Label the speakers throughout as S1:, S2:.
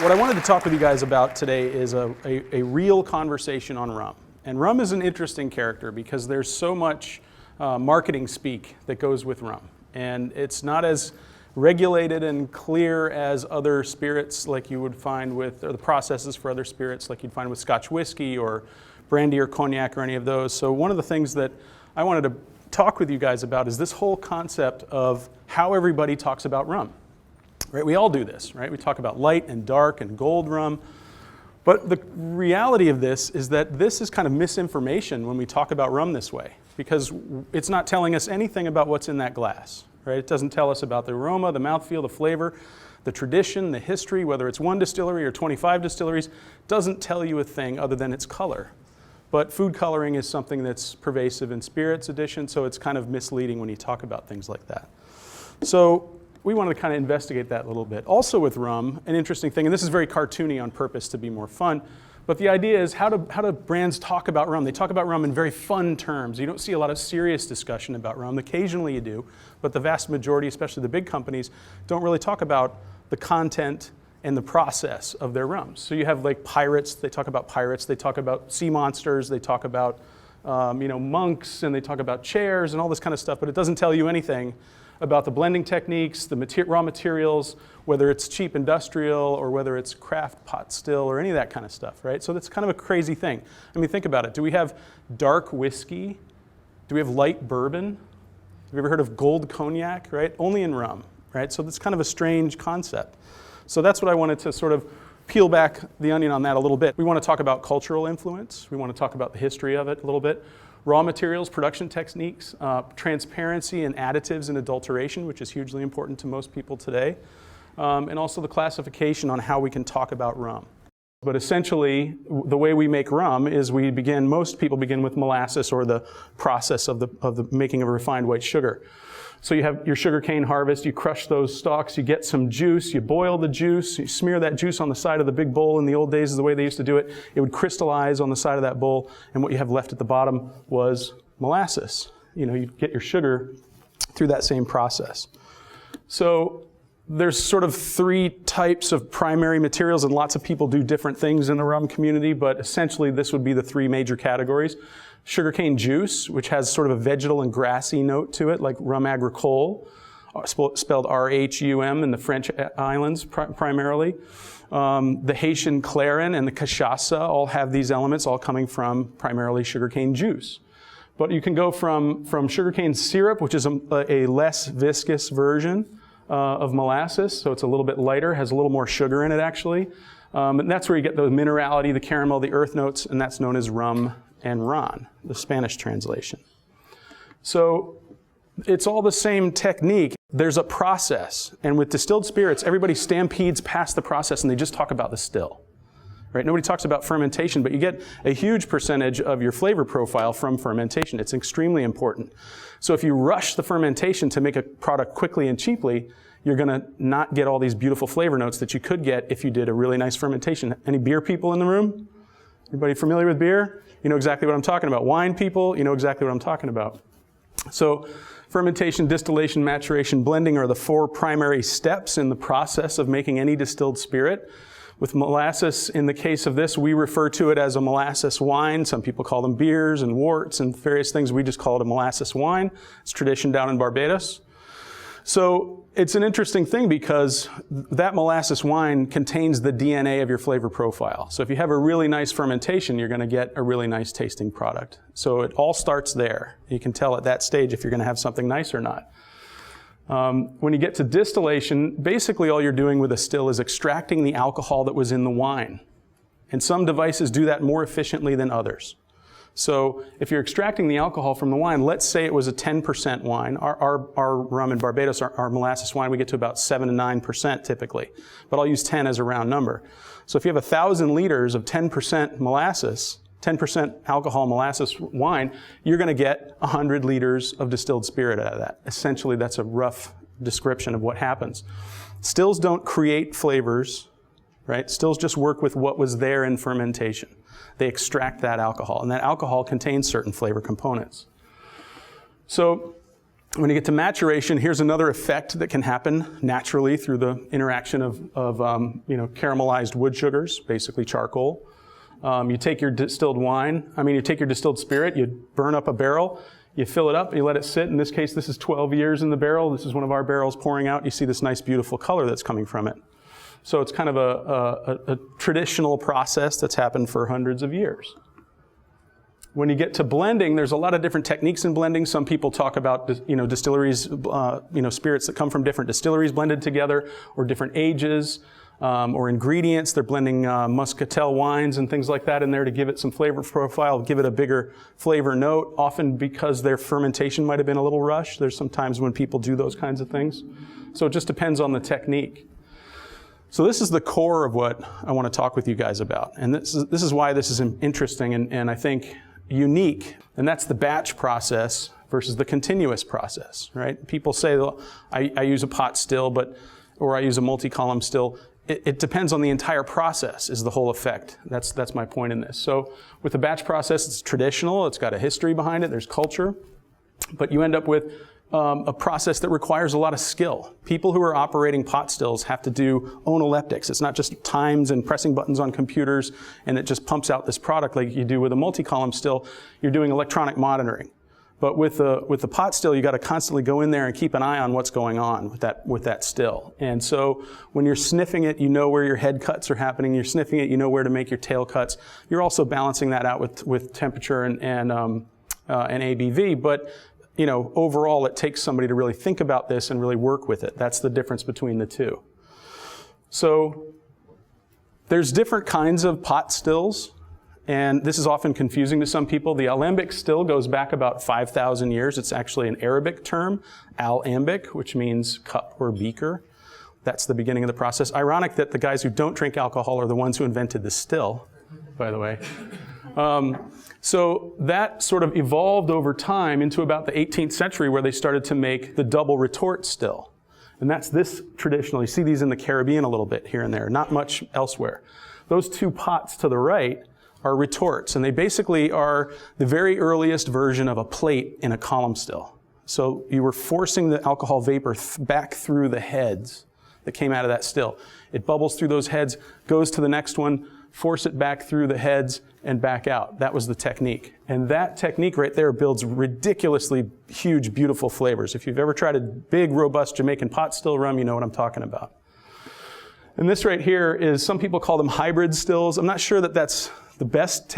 S1: What I wanted to talk with you guys about today is a real conversation on rum. And rum is an interesting character because there's so much marketing speak that goes with rum. And it's not as regulated and clear as other spirits like you would find with, or the processes for other spirits like you'd find with Scotch whiskey or brandy or cognac or any of those. So one of the things that I wanted to talk with you guys about is this whole concept of how everybody talks about rum. Right? We all do this, right? We talk about light and dark and gold rum. But the reality of this is that this is kind of misinformation when we talk about rum this way, because it's not telling us anything about what's in that glass, right? It doesn't tell us about the aroma, the mouthfeel, the flavor, the tradition, the history, whether it's one distillery or 25 distilleries, doesn't tell you a thing other than its color. But food coloring is something that's pervasive in spirits edition, so it's kind of misleading when you talk about things like that. So we wanted to kind of investigate that a little bit. Also with rum, an interesting thing, and this is very cartoony on purpose to be more fun, but the idea is how do brands talk about rum? They talk about rum in very fun terms. You don't see a lot of serious discussion about rum. Occasionally you do, but the vast majority, especially the big companies, don't really talk about the content and the process of their rums. So you have like pirates, they talk about sea monsters, they talk about monks, and they talk about chairs and all this kind of stuff, but it doesn't tell you anything about the blending techniques, the raw materials, whether it's cheap industrial or whether it's craft pot still or any of that kind of stuff, right? So that's kind of a crazy thing. I mean, think about it. Do we have dark whiskey? Do we have light bourbon? Have you ever heard of gold cognac, right? Only in rum, right? So that's kind of a strange concept. So that's what I wanted to sort of peel back the onion on that a little bit. We want to talk about cultural influence. We want to talk about the history of it a little bit. Raw materials, production techniques, transparency and additives and adulteration, which is hugely important to most people today, and also the classification on how we can talk about rum. But essentially, the way we make rum is most people begin with molasses, or the process of the making of refined white sugar. So you have your sugarcane harvest, you crush those stalks, you get some juice, you boil the juice, you smear that juice on the side of the big bowl. In the old days is the way they used to do it. It would crystallize on the side of that bowl, and what you have left at the bottom was molasses. You get your sugar through that same process. So there's sort of three types of primary materials, and lots of people do different things in the rum community, but essentially this would be the three major categories. Sugarcane juice, which has sort of a vegetal and grassy note to it, like rum agricole, spelled R-H-U-M in the French islands primarily. The Haitian clarin and the cachaça all have these elements, all coming from primarily sugarcane juice. But you can go from sugarcane syrup, which is a less viscous version of molasses, so it's a little bit lighter, has a little more sugar in it actually. And that's where you get the minerality, the caramel, the earth notes, and that's known as rum and ron, the Spanish translation. So it's all the same technique. There's a process, and with distilled spirits, everybody stampedes past the process and they just talk about the still. Right? Nobody talks about fermentation, but you get a huge percentage of your flavor profile from fermentation. It's extremely important. So if you rush the fermentation to make a product quickly and cheaply, you're going to not get all these beautiful flavor notes that you could get if you did a really nice fermentation. Any beer people in the room? Anybody familiar with beer? You know exactly what I'm talking about. Wine people, you know exactly what I'm talking about. So fermentation, distillation, maturation, blending are the four primary steps in the process of making any distilled spirit. With molasses, in the case of this, we refer to it as a molasses wine. Some people call them beers and worts and various things. We just call it a molasses wine. It's tradition down in Barbados. So it's an interesting thing because that molasses wine contains the DNA of your flavor profile. So if you have a really nice fermentation, you're going to get a really nice tasting product. So it all starts there. You can tell at that stage if you're going to have something nice or not. When you get to distillation, basically all you're doing with a still is extracting the alcohol that was in the wine. And some devices do that more efficiently than others. So if you're extracting the alcohol from the wine, let's say it was a 10% wine. Our rum in Barbados, our molasses wine, we get to about 7 to 9% typically. But I'll use 10 as a round number. So if you have 1,000 liters of 10% molasses, 10% alcohol molasses wine, you're going to get 100 liters of distilled spirit out of that. Essentially, that's a rough description of what happens. Stills don't create flavors, right? Stills just work with what was there in fermentation. They extract that alcohol, and that alcohol contains certain flavor components. So When you get to maturation, here's another effect that can happen naturally through the interaction of caramelized wood sugars, basically charcoal. You take your distilled you take your distilled spirit, you burn up a barrel, you fill it up, you let it sit. In this case, this is 12 years in the barrel. This is one of our barrels pouring out. You see this nice, beautiful color that's coming from it. So it's kind of a traditional process that's happened for hundreds of years. When you get to blending, there's a lot of different techniques in blending. Some people talk about, distilleries, spirits that come from different distilleries blended together, or different ages, or ingredients. They're blending muscatel wines and things like that in there to give it some flavor profile, give it a bigger flavor note, often because their fermentation might have been a little rushed. There's some times when people do those kinds of things. So it just depends on the technique. So this is the core of what I want to talk with you guys about. And this is why this is interesting and I think unique, and that's the batch process versus the continuous process, right? People say, well, I use a pot still, or I use a multi-column still. It depends on the entire process is the whole effect. That's my point in this. So with the batch process, it's traditional, it's got a history behind it, there's culture, but you end up with a process that requires a lot of skill. People who are operating pot stills have to do onoleptics. It's not just times and pressing buttons on computers and it just pumps out this product like you do with a multi-column still. You're doing electronic monitoring. But with the pot still, you got to constantly go in there and keep an eye on what's going on with that still. And so when you're sniffing it, you know where your head cuts are happening. You're sniffing it, you know where to make your tail cuts. You're also balancing that out with temperature and ABV. But overall, it takes somebody to really think about this and really work with it. That's the difference between the two. So there's different kinds of pot stills, and this is often confusing to some people. The alembic still goes back about 5,000 years. It's actually an Arabic term, alambic, which means cup or beaker. That's the beginning of the process. Ironic that the guys who don't drink alcohol are the ones who invented the still, by the way. So that sort of evolved over time into about the 18th century where they started to make the double retort still. And that's this traditional. You see these in the Caribbean a little bit here and there, not much elsewhere. Those two pots to the right are retorts, and they basically are the very earliest version of a plate in a column still. So you were forcing the alcohol vapor back through the heads that came out of that still. It bubbles through those heads, goes to the next one, force it back through the heads, and back out. That was the technique. And that technique right there builds ridiculously huge, beautiful flavors. If you've ever tried a big, robust Jamaican pot still rum, you know what I'm talking about. And this right here is, some people call them hybrid stills. I'm not sure that that's the best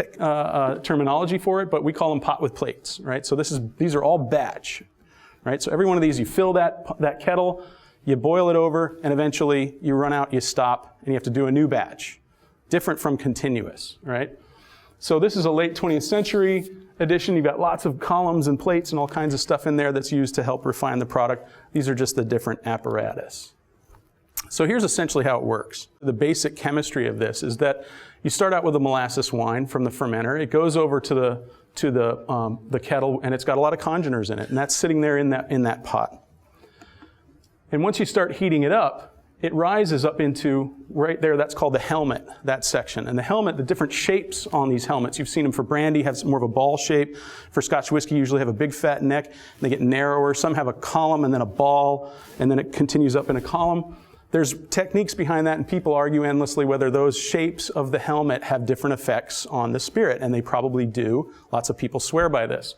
S1: terminology for it, but we call them pot with plates, right? So these are all batch, right? So every one of these, you fill that kettle, you boil it over, and eventually you run out, you stop, and you have to do a new batch. Different from continuous, right? So this is a late 20th century edition. You've got lots of columns and plates and all kinds of stuff in there that's used to help refine the product. These are just the different apparatus. So here's essentially how it works. The basic chemistry of this is that you start out with a molasses wine from the fermenter. It goes over to the kettle, and it's got a lot of congeners in it, and that's sitting there in that pot. And once you start heating it up, it rises up into, right there, that's called the helmet, that section. And the helmet, the different shapes on these helmets, you've seen them for brandy, have more of a ball shape. For Scotch whiskey, usually have a big fat neck, and they get narrower. Some have a column and then a ball, and then it continues up in a column. There's techniques behind that, and people argue endlessly whether those shapes of the helmet have different effects on the spirit, and they probably do. Lots of people swear by this.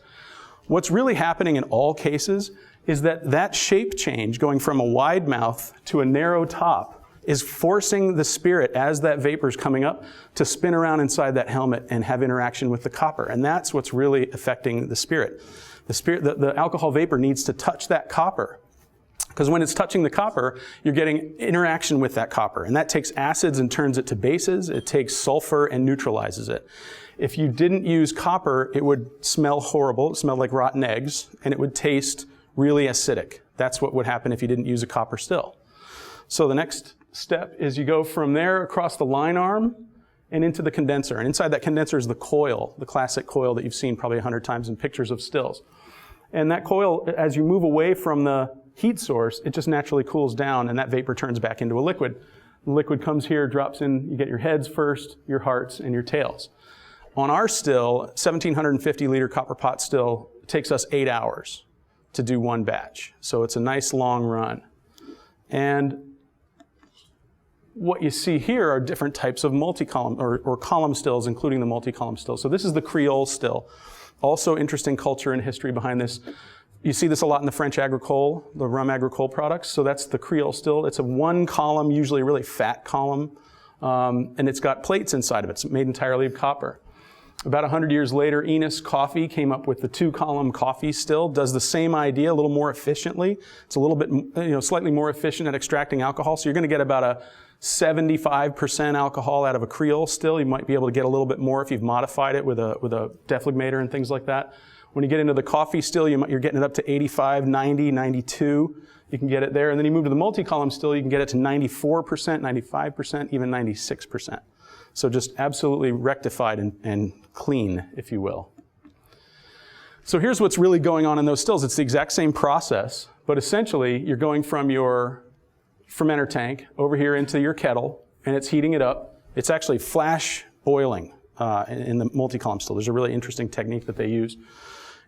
S1: What's really happening in all cases is that shape change, going from a wide mouth to a narrow top, is forcing the spirit, as that vapor is coming up, to spin around inside that helmet and have interaction with the copper. And that's what's really affecting the spirit. The alcohol vapor needs to touch that copper. Because when it's touching the copper, you're getting interaction with that copper. And that takes acids and turns it to bases. It takes sulfur and neutralizes it. If you didn't use copper, it would smell horrible. It smelled like rotten eggs, and it would taste really acidic. That's what would happen if you didn't use a copper still. So the next step is you go from there across the line arm and into the condenser. And inside that condenser is the coil, the classic coil that you've seen probably 100 times in pictures of stills. And that coil, as you move away from the heat source, it just naturally cools down, and that vapor turns back into a liquid. The liquid comes here, drops in, you get your heads first, your hearts, and your tails. On our still, 1,750 liter copper pot still, it takes us 8 hours. to do one batch. So it's a nice long run. And what you see here are different types of multi-column or column stills, including the multi-column still. So this is the Creole still. Also interesting culture and history behind this. You see this a lot in the French agricole, the rum agricole products. So that's the Creole still. It's a one column, usually a really fat column, and it's got plates inside of it. It's made entirely of copper. About 100 years later, Enos Coffee came up with the two-column coffee still. Does the same idea a little more efficiently. It's a little bit, slightly more efficient at extracting alcohol. So you're going to get about a 75% alcohol out of a Creole still. You might be able to get a little bit more if you've modified it with a defligmator and things like that. When you get into the coffee still, you're getting it up to 85, 90, 92. You can get it there. And then you move to the multi-column still, you can get it to 94%, 95%, even 96%. So just absolutely rectified and clean, if you will. So here's what's really going on in those stills. It's the exact same process, but essentially you're going from your fermenter tank over here into your kettle, and it's heating it up. It's actually flash boiling in the multi-column still. There's a really interesting technique that they use.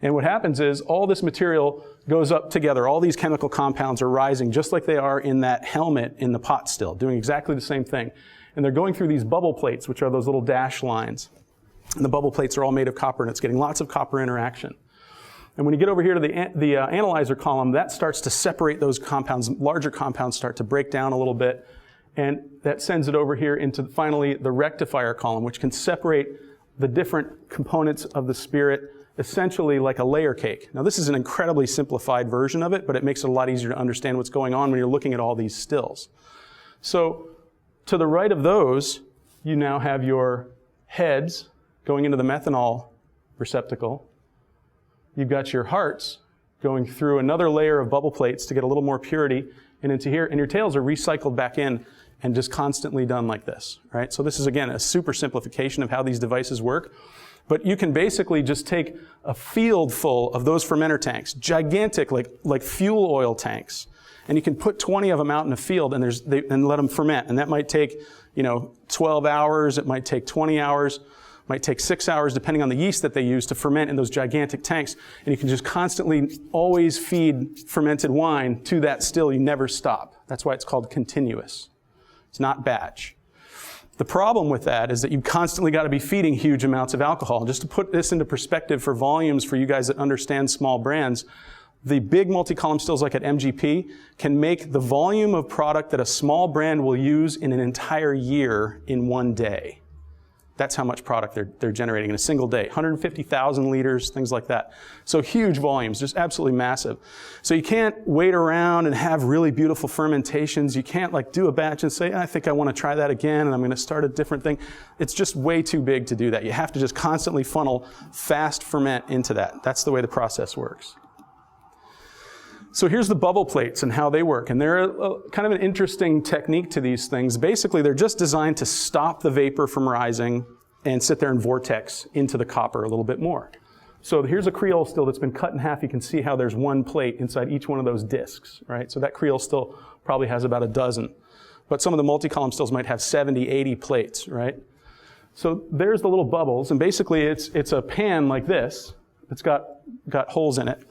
S1: And what happens is all this material goes up together. All these chemical compounds are rising just like they are in that helmet in the pot still, doing exactly the same thing. And they're going through these bubble plates, which are those little dash lines. And the bubble plates are all made of copper, and it's getting lots of copper interaction. And when you get over here to the analyzer column, that starts to separate those compounds. Larger compounds start to break down a little bit. And that sends it over here into finally the rectifier column, which can separate the different components of the spirit essentially like a layer cake. Now this is an incredibly simplified version of it, but it makes it a lot easier to understand what's going on when you're looking at all these stills. So to the right of those, you now have your heads going into the methanol receptacle. You've got your hearts going through another layer of bubble plates to get a little more purity and into here, and your tails are recycled back in and just constantly done like this, right? So this is, again, a super simplification of how these devices work. But you can basically just take a field full of those fermenter tanks, gigantic, like fuel oil tanks, and you can put 20 of them out in a field and let them ferment. And that might take, 12 hours. It might take 20 hours. It might take 6 hours, depending on the yeast that they use to ferment in those gigantic tanks. And you can just constantly always feed fermented wine to that still. You never stop. That's why it's called continuous. It's not batch. The problem with that is that you've constantly got to be feeding huge amounts of alcohol. Just to put this into perspective for volumes for you guys that understand small brands, the big multi-column stills like at MGP can make the volume of product that a small brand will use in an entire year in one day. That's how much product they're generating in a single day. 150,000 liters, things like that. So huge volumes, just absolutely massive. So you can't wait around and have really beautiful fermentations. You can't do a batch and say, I think I want to try that again and I'm going to start a different thing. It's just way too big to do that. You have to just constantly funnel fast ferment into that. That's the way the process works. So here's the bubble plates and how they work. And they're kind of an interesting technique to these things. Basically, they're just designed to stop the vapor from rising and sit there and vortex into the copper a little bit more. So here's a Creole still that's been cut in half. You can see how there's one plate inside each one of those discs, right? So that Creole still probably has about a dozen. But some of the multi-column stills might have 70, 80 plates, right? So there's the little bubbles. And basically, it's a pan like this. It's got holes in it.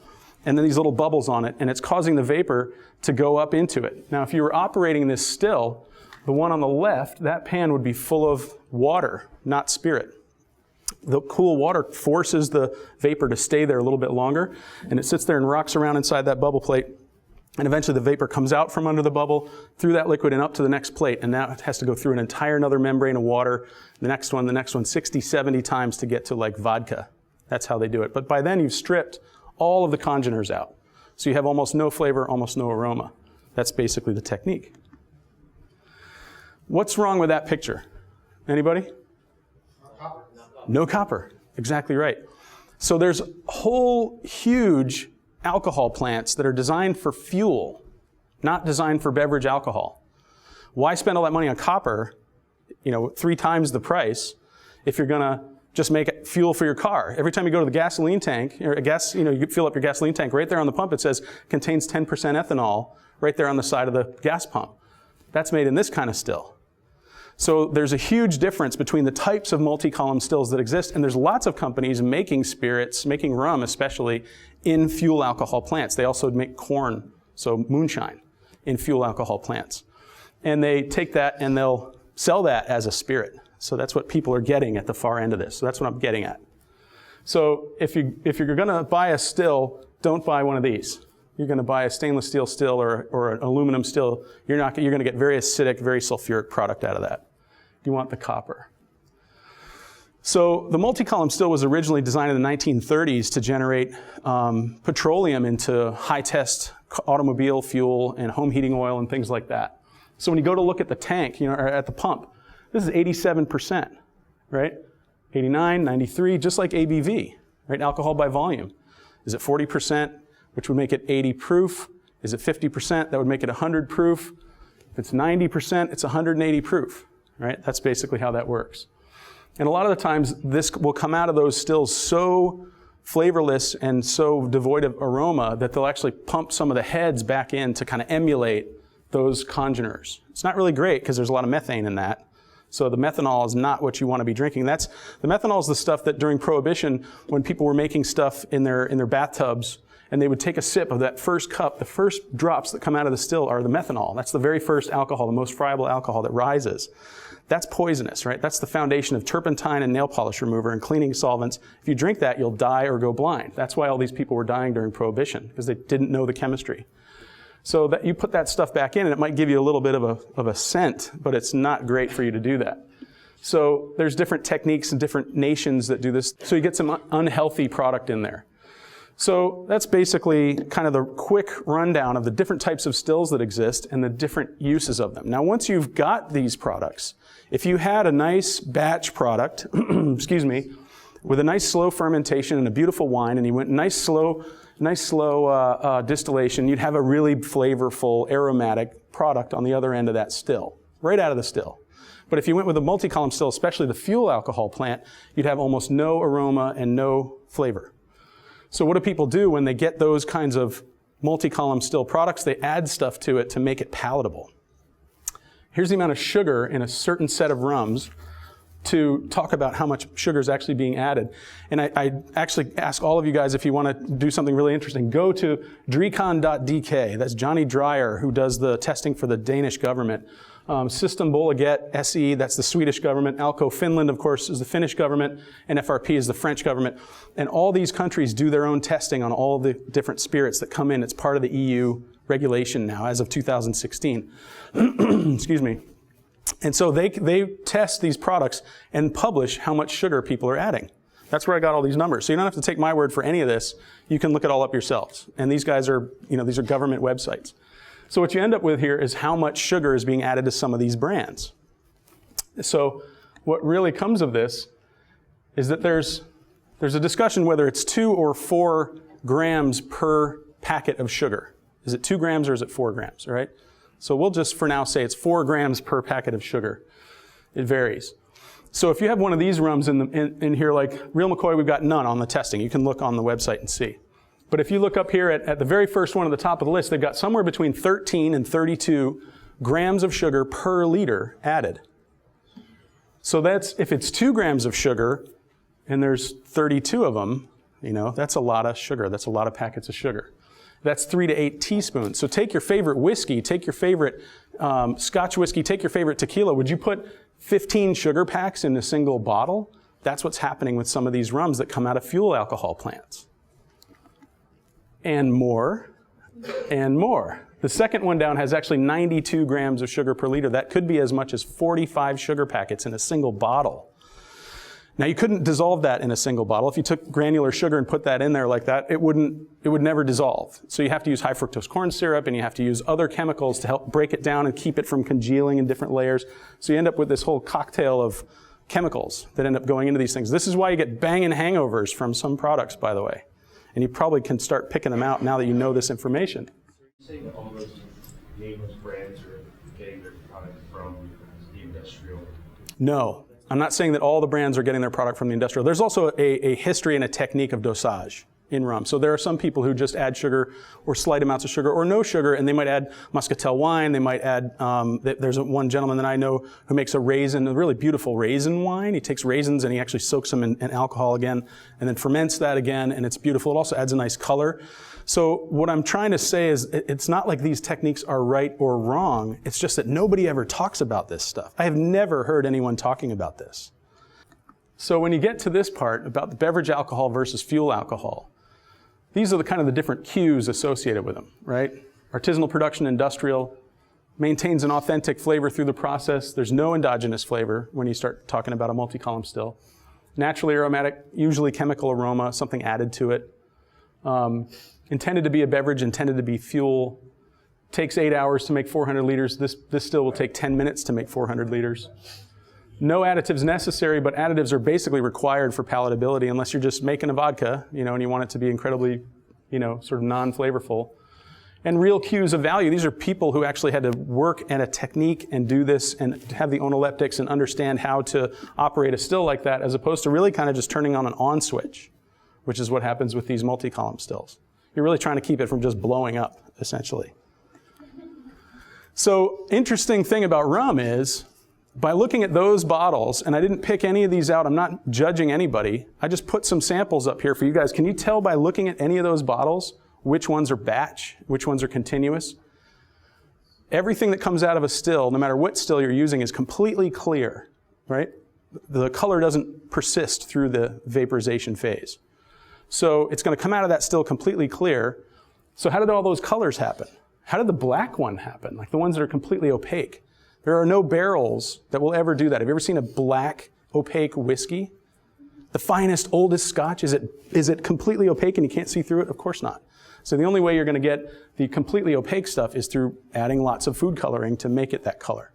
S1: And then these little bubbles on it, and it's causing the vapor to go up into it. Now, if you were operating this still, the one on the left, that pan would be full of water, not spirit. The cool water forces the vapor to stay there a little bit longer, and it sits there and rocks around inside that bubble plate, and eventually the vapor comes out from under the bubble, through that liquid and up to the next plate, and now it has to go through an entire another membrane of water, the next one, 60, 70 times to get to like vodka. That's how they do it. But by then you've stripped all of the congeners out. So you have almost no flavor, almost no aroma. That's basically the technique. What's wrong with that picture? Anybody? No copper. Exactly right. So there's whole huge alcohol plants that are designed for fuel, not designed for beverage alcohol. Why spend all that money on copper, 3 times the price, if you're gonna just make it fuel for your car? Every time you go to the gasoline tank, or you fill up your gasoline tank, right there on the pump it says contains 10% ethanol, right there on the side of the gas pump. That's made in this kind of still. So there's a huge difference between the types of multi-column stills that exist, and there's lots of companies making spirits, making rum especially, in fuel alcohol plants. They also make corn, so moonshine, in fuel alcohol plants. And they take that and they'll sell that as a spirit. So that's what people are getting at the far end of this. So that's what I'm getting at. So if you're going to buy a still, don't buy one of these. You're going to buy a stainless steel still or an aluminum still. You're going to get very acidic, very sulfuric product out of that. You want the copper. So the multi-column still was originally designed in the 1930s to generate petroleum into high-test automobile fuel and home heating oil and things like that. So when you go to look at the tank, or at the pump, this is 87%, right? 89, 93, just like ABV, right? Alcohol by volume. Is it 40%, which would make it 80 proof? Is it 50%? That would make it 100 proof. If it's 90%, it's 180 proof, right? That's basically how that works. And a lot of the times, this will come out of those stills so flavorless and so devoid of aroma that they'll actually pump some of the heads back in to kind of emulate those congeners. It's not really great because there's a lot of methane in that. So the methanol is not what you want to be drinking. The methanol is the stuff that during Prohibition, when people were making stuff in their bathtubs, and they would take a sip of that first cup, the first drops that come out of the still are the methanol. That's the very first alcohol, the most friable alcohol that rises. That's poisonous, right? That's the foundation of turpentine and nail polish remover and cleaning solvents. If you drink that, you'll die or go blind. That's why all these people were dying during Prohibition, because they didn't know the chemistry. So that you put that stuff back in, and it might give you a little bit of a scent, but it's not great for you to do that. So there's different techniques and different nations that do this. So you get some unhealthy product in there. So that's basically kind of the quick rundown of the different types of stills that exist and the different uses of them. Now, once you've got these products, if you had a nice batch product, excuse me, with a nice slow fermentation and a beautiful wine, and you went nice slow distillation, you'd have a really flavorful, aromatic product on the other end of that still, right out of the still. But if you went with a multi-column still, especially the fuel alcohol plant, you'd have almost no aroma and no flavor. So what do people do when they get those kinds of multi-column still products? They add stuff to it to make it palatable. Here's the amount of sugar in a certain set of rums to talk about how much sugar is actually being added. And I actually ask all of you guys, if you want to do something really interesting, go to drecon.dk. That's Johnny Dreyer, who does the testing for the Danish government. Systembolaget SE, that's the Swedish government. Alko Finland, of course, is the Finnish government. And FRP is the French government. And all these countries do their own testing on all the different spirits that come in. It's part of the EU regulation now, as of 2016. Excuse me. And so they test these products and publish how much sugar people are adding. That's where I got all these numbers. So you don't have to take my word for any of this. You can look it all up yourselves. And these guys are, these are government websites. So what you end up with here is how much sugar is being added to some of these brands. So what really comes of this is that there's a discussion whether it's 2 or 4 grams per packet of sugar. Is it 2 grams or is it 4 grams, all right? So we'll just for now say it's 4 grams per packet of sugar. It varies. So if you have one of these rums in here, like Real McCoy, we've got none on the testing. You can look on the website and see. But if you look up here at the very first one at the top of the list, they've got somewhere between 13 and 32 grams of sugar per liter added. So that's, if it's 2 grams of sugar and there's 32 of them, that's a lot of sugar. That's a lot of packets of sugar. That's 3 to 8 teaspoons. So take your favorite whiskey, take your favorite Scotch whiskey, take your favorite tequila. Would you put 15 sugar packs in a single bottle? That's what's happening with some of these rums that come out of fuel alcohol plants. And more, and more. The second one down has actually 92 grams of sugar per liter. That could be as much as 45 sugar packets in a single bottle. Now you couldn't dissolve that in a single bottle. If you took granular sugar and put that in there like that, it would never dissolve. So you have to use high fructose corn syrup and you have to use other chemicals to help break it down and keep it from congealing in different layers. So you end up with this whole cocktail of chemicals that end up going into these things. This is why you get banging hangovers from some products, by the way. And you probably can start picking them out now that you know this information.
S2: You're saying that all those nameless brands are getting their product from the industrial?
S1: No, I'm not saying that all the brands are getting their product from the industrial. There's also a history and a technique of dosage, in rum. So there are some people who just add sugar or slight amounts of sugar or no sugar, and they might add muscatel wine. They might add, there's one gentleman that I know who makes a really beautiful raisin wine. He takes raisins and he actually soaks them in alcohol again and then ferments that again, and it's beautiful. It also adds a nice color. So what I'm trying to say is it's not like these techniques are right or wrong. It's just that nobody ever talks about this stuff. I have never heard anyone talking about this. So when you get to this part about the beverage alcohol versus fuel alcohol, these are the different cues associated with them, right? Artisanal production, industrial, maintains an authentic flavor through the process. There's no endogenous flavor when you start talking about a multi-column still. Naturally aromatic, usually chemical aroma, something added to it. Intended to be a beverage, intended to be fuel. Takes 8 hours to make 400 liters. This still will take 10 minutes to make 400 liters. No additives necessary, but additives are basically required for palatability unless you're just making a vodka, and you want it to be incredibly, sort of non-flavorful. And real cues of value. These are people who actually had to work at a technique and do this and have the onoleptics and understand how to operate a still like that, as opposed to really kind of just turning on an on switch, which is what happens with these multi-column stills. You're really trying to keep it from just blowing up, essentially. So, interesting thing about rum is, by looking at those bottles, and I didn't pick any of these out, I'm not judging anybody, I just put some samples up here for you guys. Can you tell by looking at any of those bottles which ones are batch, which ones are continuous? Everything that comes out of a still, no matter what still you're using, is completely clear, right? The color doesn't persist through the vaporization phase. So it's going to come out of that still completely clear. So how did all those colors happen? How did the black one happen? Like the ones that are completely opaque. There are no barrels that will ever do that. Have you ever seen a black, opaque whiskey? The finest, oldest scotch, is it completely opaque and you can't see through it? Of course not. So the only way you're going to get the completely opaque stuff is through adding lots of food coloring to make it that color.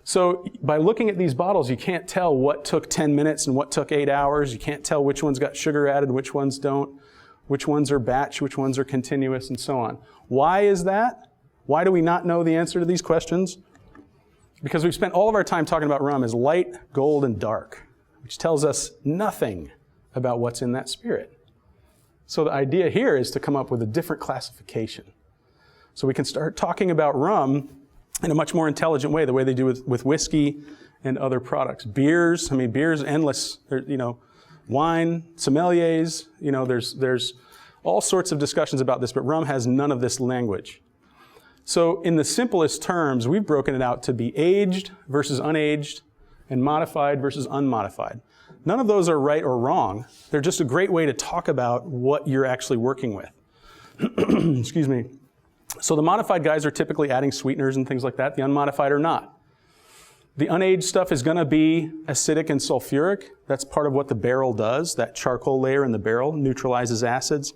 S1: So by looking at these bottles, you can't tell what took 10 minutes and what took 8 hours. You can't tell which ones got sugar added, which ones don't, which ones are batch, which ones are continuous, and so on. Why is that? Why do we not know the answer to these questions? Because we've spent all of our time talking about rum as light, gold, and dark, which tells us nothing about what's in that spirit. So the idea here is to come up with a different classification. So we can start talking about rum in a much more intelligent way, the way they do with whiskey and other products. Beers, beer's endless. Wine, sommeliers, there's all sorts of discussions about this, but rum has none of this language. So in the simplest terms, we've broken it out to be aged versus unaged and modified versus unmodified. None of those are right or wrong. They're just a great way to talk about what you're actually working with. Excuse me. So the modified guys are typically adding sweeteners and things like that. The unmodified are not. The unaged stuff is going to be acidic and sulfuric. That's part of what the barrel does. That charcoal layer in the barrel neutralizes acids,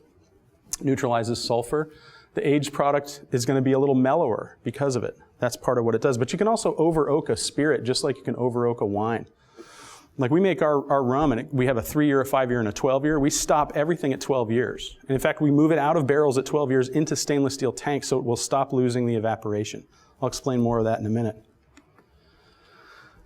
S1: neutralizes sulfur. The aged product is going to be a little mellower because of it. That's part of what it does. But you can also over-oak a spirit just like you can over-oak a wine. Like we make our rum, and we have a 3-year, a 5-year, and a 12-year. We stop everything at 12 years. And in fact, we move it out of barrels at 12 years into stainless steel tanks so it will stop losing the evaporation. I'll explain more of that in a minute.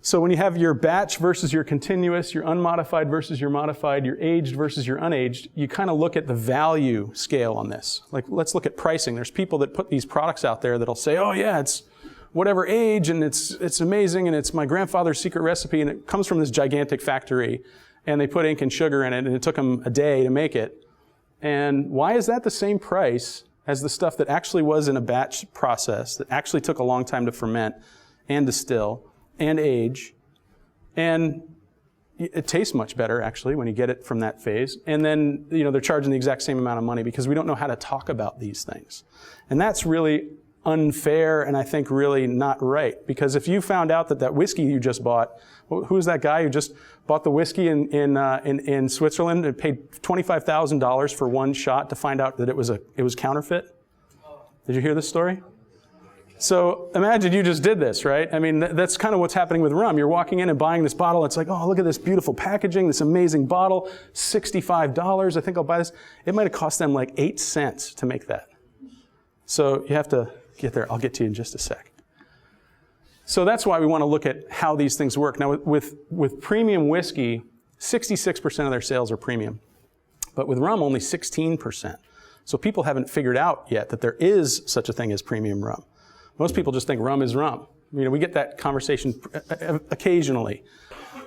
S1: So when you have your batch versus your continuous, your unmodified versus your modified, your aged versus your unaged, you kind of look at the value scale on this. Like, let's look at pricing. There's people that put these products out there that'll say, oh yeah, it's whatever age, and it's amazing, and it's my grandfather's secret recipe, and it comes from this gigantic factory, and they put ink and sugar in it, and it took them a day to make it. And why is that the same price as the stuff that actually was in a batch process, that actually took a long time to ferment and distill and age, and it tastes much better actually when you get it from that phase. And then they're charging the exact same amount of money because we don't know how to talk about these things. And that's really unfair and I think really not right. Because if you found out that whiskey you just bought, who's that guy who just bought the whiskey in Switzerland and paid $25,000 for one shot to find out that it was counterfeit? Did you hear this story? So imagine you just did this, right? That's kind of what's happening with rum. You're walking in and buying this bottle. It's like, oh, look at this beautiful packaging, this amazing bottle, $65. I think I'll buy this. It might have cost them like 8 cents to make that. So you have to get there. I'll get to you in just a sec. So that's why we want to look at how these things work. Now with premium whiskey, 66% of their sales are premium. But with rum, only 16%. So people haven't figured out yet that there is such a thing as premium rum. Most people just think rum is rum. You know, we get that conversation occasionally.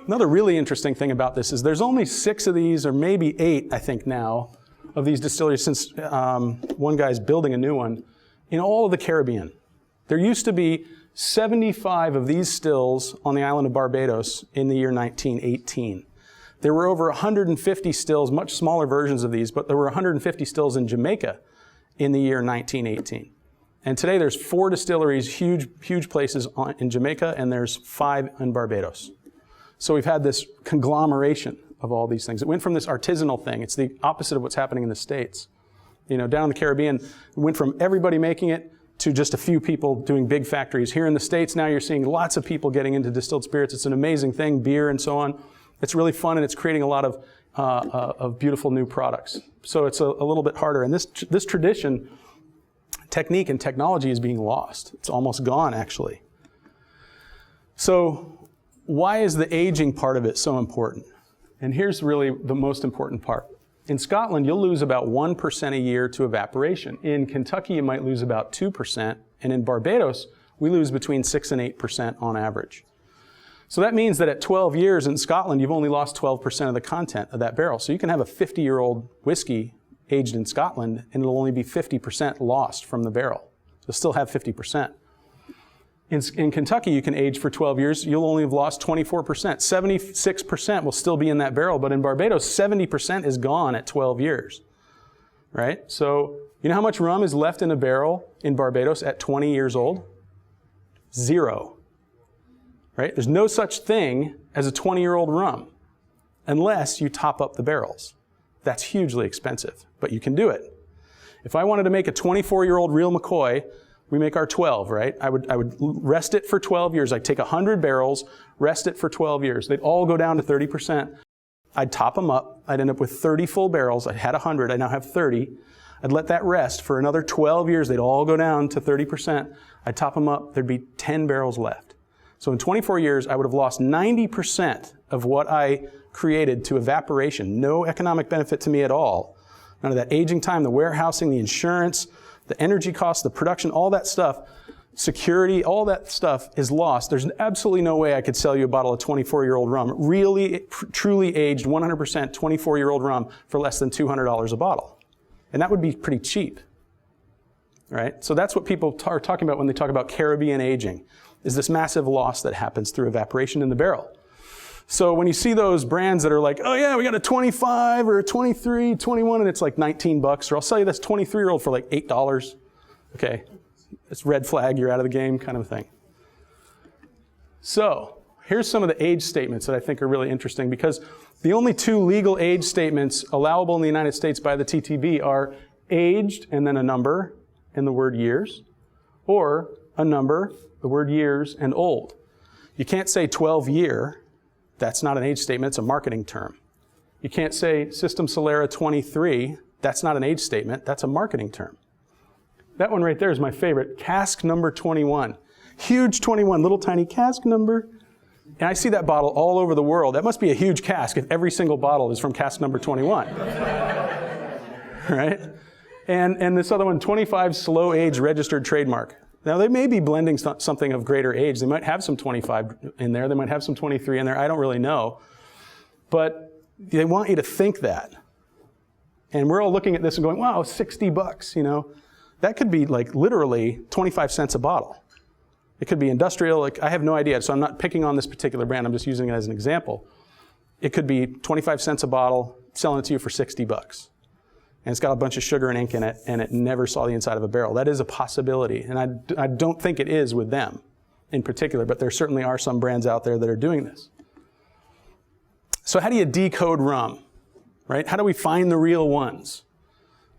S1: Another really interesting thing about this is there's only 6 of these, or maybe 8, I think now, of these distilleries since one guy's building a new one in all of the Caribbean. There used to be 75 of these stills on the island of Barbados in the year 1918. There were over 150 stills, much smaller versions of these, but there were 150 stills in Jamaica in the year 1918. And today there's 4 distilleries, huge places in Jamaica, and there's 5 in Barbados. So we've had this conglomeration of all these things. It went from this artisanal thing. It's the opposite of what's happening in the States. You know, down in the Caribbean, it went from everybody making it to just a few people doing big factories. Here in the States now you're seeing lots of people getting into distilled spirits. It's an amazing thing, beer and so on. It's really fun, and it's creating a lot of beautiful new products. So it's a little bit harder. And this tradition, technique and technology is being lost. It's almost gone, actually. So why is the aging part of it so important? And here's really the most important part. In Scotland, you'll lose about 1% a year to evaporation. In Kentucky, you might lose about 2%. And in Barbados, we lose between 6 and 8% on average. So that means that at 12 years in Scotland, you've only lost 12% of the content of that barrel. So you can have a 50-year-old whiskey aged in Scotland, and it'll only be 50% lost from the barrel. You'll still have 50%. In Kentucky, you can age for 12 years. You'll only have lost 24%. 76% will still be in that barrel, but in Barbados, 70% is gone at 12 years, right? So you know how much rum is left in a barrel in Barbados at 20 years old? 0, right? There's no such thing as a 20-year-old rum unless you top up the barrels. That's hugely expensive, but you can do it. If I wanted to make a 24-year-old Real McCoy, we make our 12, right? I would rest it for 12 years. I'd take 100 barrels, rest it for 12 years. They'd all go down to 30%. I'd top them up. I'd end up with 30 full barrels. I had 100. I now have 30. I'd let that rest for another 12 years. They'd all go down to 30%. I'd top them up. There'd be 10 barrels left. So in 24 years, I would have lost 90% of what I created to evaporation. No economic benefit to me at all. None of that aging time, the warehousing, the insurance, the energy costs, the production, all that stuff, security, all that stuff is lost. There's absolutely no way I could sell you a bottle of 24-year-old rum, really, truly aged, 100% 24-year-old rum for less than $200 a bottle. And that would be pretty cheap, right? So that's what people are talking about when they talk about Caribbean aging, is this massive loss that happens through evaporation in the barrel. So when you see those brands that are like, oh yeah, we got a 25 or a 23, 21, and it's like 19 bucks, or I'll sell you this 23-year-old for like $8. Okay, it's red flag, you're out of the game kind of a thing. So here's some of the age statements that I think are really interesting, because the only 2 legal age statements allowable in the United States by the TTB are aged and then a number and the word years, or a number, the word years, and old. You can't say 12-year. That's not an age statement, it's a marketing term. You can't say System Solera 23, that's not an age statement, that's a marketing term. That one right there is my favorite, cask number 21. Huge 21, little tiny cask number. And I see that bottle all over the world. That must be a huge cask if every single bottle is from cask number 21. Right? And this other one, 25 slow age registered trademark. Now, they may be blending something of greater age. They might have some 25 in there. They might have some 23 in there. I don't really know. But they want you to think that. And we're all looking at this and going, wow, 60 bucks, you know. That could be like literally 25 cents a bottle. It could be industrial. Like, I have no idea. So I'm not picking on this particular brand. I'm just using it as an example. It could be 25 cents a bottle, selling it to you for 60 bucks. And it's got a bunch of sugar and ink in it, and it never saw the inside of a barrel. That is a possibility, and I don't think it is with them in particular, but there certainly are some brands out there that are doing this. So how do you decode rum, right? How do we find the real ones?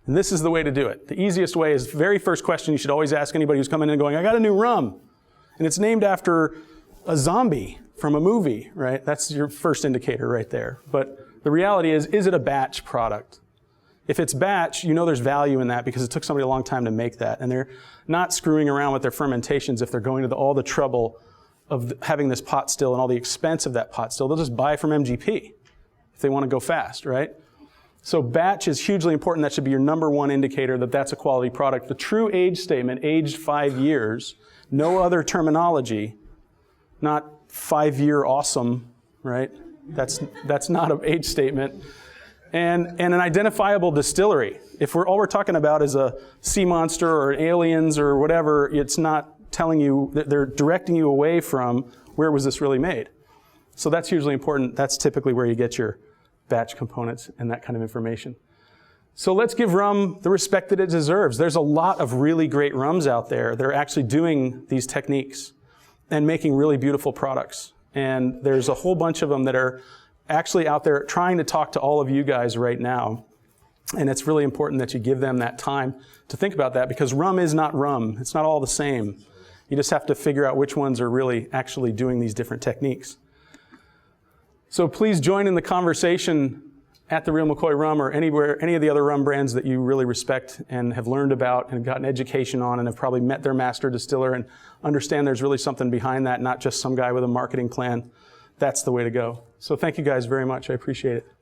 S1: And this is the way to do it. The easiest way is, very first question you should always ask anybody who's coming in and going, I got a new rum, and it's named after a zombie from a movie, right? That's your first indicator right there. But the reality is it a batch product? If it's batch, you know there's value in that because it took somebody a long time to make that. And they're not screwing around with their fermentations if they're going to all the trouble of having this pot still and all the expense of that pot still. They'll just buy from MGP if they want to go fast, right? So batch is hugely important. That should be your number one indicator that that's a quality product. The true age statement, aged 5 years, no other terminology, not 5-year awesome, right? That's not an age statement. And an identifiable distillery. If all we're talking about is a sea monster or aliens or whatever, it's not telling you, they're directing you away from where was this really made. So that's hugely important. That's typically where you get your batch components and that kind of information. So let's give rum the respect that it deserves. There's a lot of really great rums out there that are actually doing these techniques and making really beautiful products. And there's a whole bunch of them that are actually out there trying to talk to all of you guys right now. And it's really important that you give them that time to think about that, because rum is not rum. It's not all the same. You just have to figure out which ones are really actually doing these different techniques. So please join in the conversation at the Real McCoy Rum or anywhere, any of the other rum brands that you really respect and have learned about and gotten education on and have probably met their master distiller and understand there's really something behind that, not just some guy with a marketing plan. That's the way to go. So thank you guys very much. I appreciate it.